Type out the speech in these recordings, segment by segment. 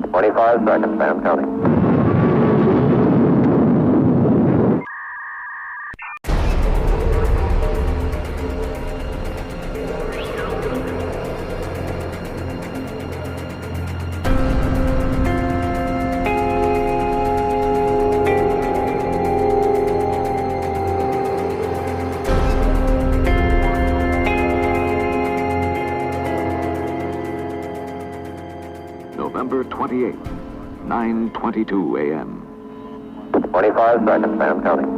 25 seconds, man, counting. November 28th, 9:22 a.m. 25 seconds, man, counting.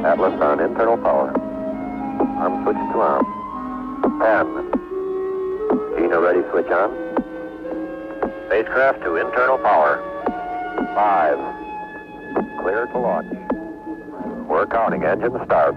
Atlas on internal power. Arm switch to arm. 10. Gina ready, switch on. Spacecraft to internal power. 5. Clear to launch. We're counting. Engine start.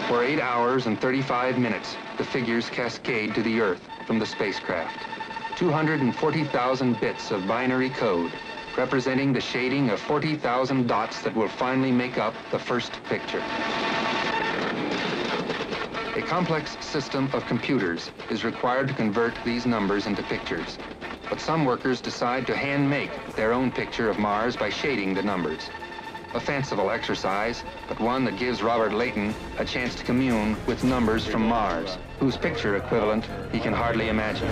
For 8 hours and 35 minutes, the figures cascade to the Earth from the spacecraft. 240,000 bits of binary code, representing the shading of 40,000 dots that will finally make up the first picture. A complex system of computers is required to convert these numbers into pictures. But some workers decide to hand-make their own picture of Mars by shading the numbers. A fanciful exercise, but one that gives Robert Layton a chance to commune with numbers from Mars, whose picture equivalent he can hardly imagine.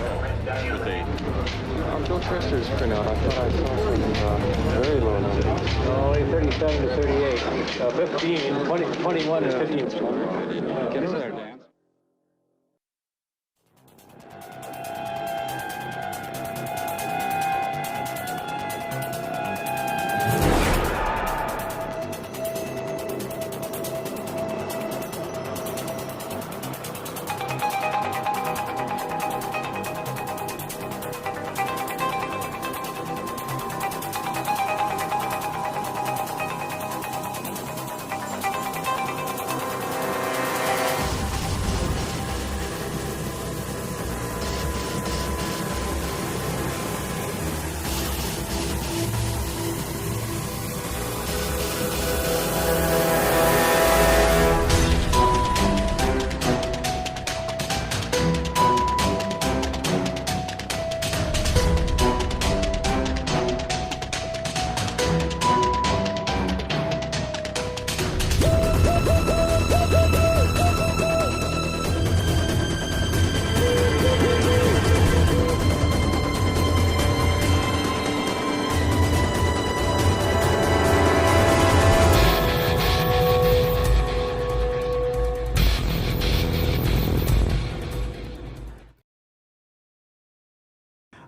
Bill Trister's printout, I thought I saw some very low numbers. Only 37 to 38. 15, 20, 21 to 15. Get us there, Dan.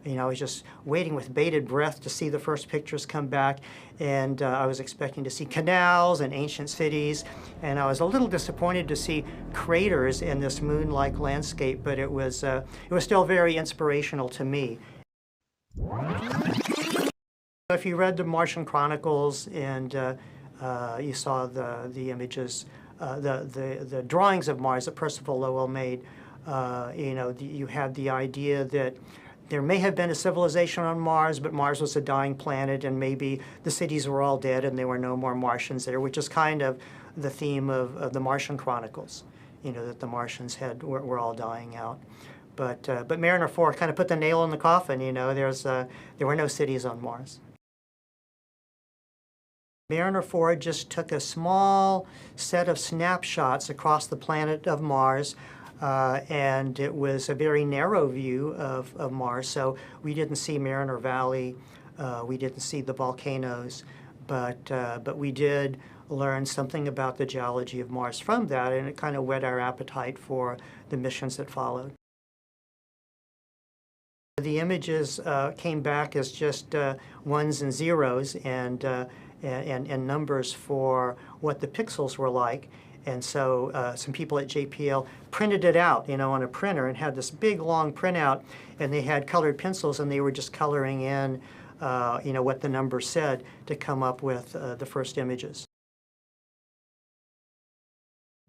You know, I was just waiting with bated breath to see the first pictures come back, and I was expecting to see canals and ancient cities, and I was a little disappointed to see craters in this moon-like landscape, but it was still very inspirational to me. If you read the Martian Chronicles and you saw the images, the drawings of Mars that Percival Lowell made, you know, you had the idea that there may have been a civilization on Mars, but Mars was a dying planet, and maybe the cities were all dead and there were no more Martians there, which is kind of the theme of the Martian Chronicles, you know, that the Martians were all dying out. But Mariner 4 kind of put the nail in the coffin, you know, there were no cities on Mars. Mariner 4 just took a small set of snapshots across the planet of Mars, and it was a very narrow view of Mars, so we didn't see Mariner Valley, we didn't see the volcanoes, but we did learn something about the geology of Mars from that, and it kind of whet our appetite for the missions that followed. The images came back as just ones and zeros and numbers for what the pixels were like. And so some people at JPL printed it out, on a printer and had this big long printout, and they had colored pencils and they were just coloring in, what the numbers said to come up with the first images.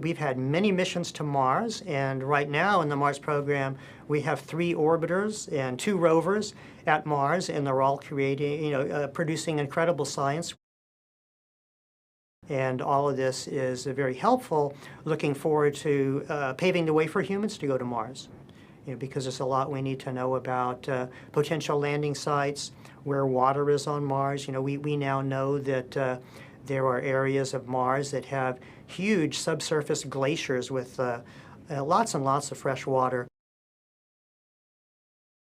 We've had many missions to Mars, and right now in the Mars program, we have 3 orbiters and 2 rovers at Mars, and they're all creating, producing incredible science. And all of this is very helpful, looking forward to paving the way for humans to go to Mars. Because there's a lot we need to know about potential landing sites, where water is on Mars. We now know that there are areas of Mars that have huge subsurface glaciers with lots and lots of fresh water.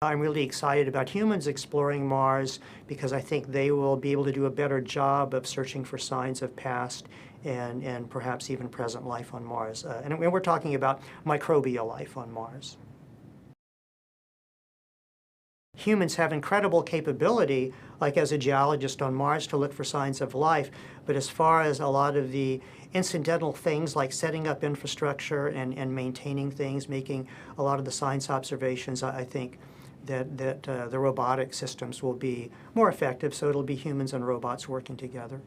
I'm really excited about humans exploring Mars because I think they will be able to do a better job of searching for signs of past and perhaps even present life on Mars. And we're talking about microbial life on Mars. Humans have incredible capability, like as a geologist on Mars, to look for signs of life, but as far as a lot of the incidental things like setting up infrastructure and maintaining things, making a lot of the science observations, I think that the robotic systems will be more effective, so it'll be humans and robots working together.